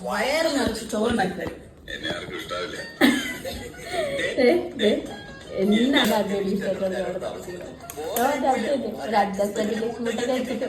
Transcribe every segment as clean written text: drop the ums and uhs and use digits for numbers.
വയറ് നിറച്ച് ചോറുണ്ടാക്കി തരും. എന്നാണ് അടിപൊളി ഇഷ്ടപ്പെട്ടത് ഒരു അഡ്ജസ്റ്റ്മെന്റ് മുട്ട കഴിച്ചിട്ട്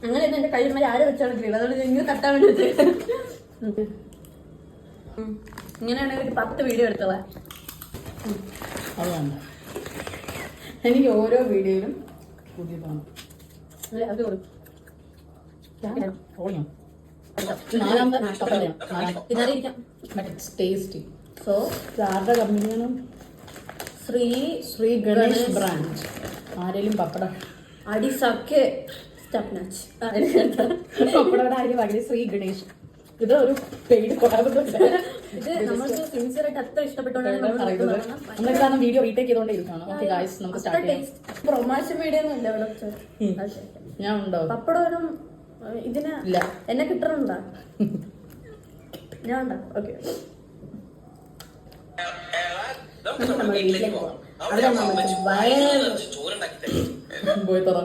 അങ്ങനെ എന്റെ കയ്യിൽ ആരെ വെച്ചോണ്ടിരിക്കുന്നത് അതുകൊണ്ട് ഇങ്ങനെ തട്ടാൻ വേണ്ടി ഇങ്ങനെയാണെങ്കിൽ ഒരു 10 വീഡിയോ എടുത്തതാ. അത് വേണ്ട, എനിക്ക് ഓരോ വീഡിയോയിലും പുതിയ തോന്നും. അത് കൊടുക്കും. ടേസ്റ്റി. സോ ആരുടെ കമ്പനിയാണ്? ശ്രീ ഗണേഷ് ബ്രാൻഡ്. ആരെങ്കിലും പപ്പടം അടിസക്കെ സ്റ്റപ്നാച്ച് പപ്പടയുടെ ആര് വഴി ശ്രീ ഗണേഷ്. ഇത് ഒരു പെയ്ഡ് കൊടാകുന്നുണ്ട്. ഇത് നമ്മൾക്ക് സിൻസിയറായിട്ട് അത്ര ഇഷ്ടപ്പെട്ടോണ്ടാണ് വീഡിയോ റീടേക്ക് ചെയ്തോണ്ടിരിക്കുകയാണ്. ഓക്കെ ഗായ്സ്, നമുക്ക് സ്റ്റാർട്ട് ചെയ്യാം. പ്രൊമോഷൻ വീഡിയോ ഒന്നും ഇല്ല ഇവിടെ. ഞാൻ ഉണ്ടോ? പപ്പടം ഇതിന് ഇല്ല. എന്നെ കിട്ടണുണ്ടോ? ഞാൻ ഉണ്ടോ? ഓക്കെ, പോയി തറ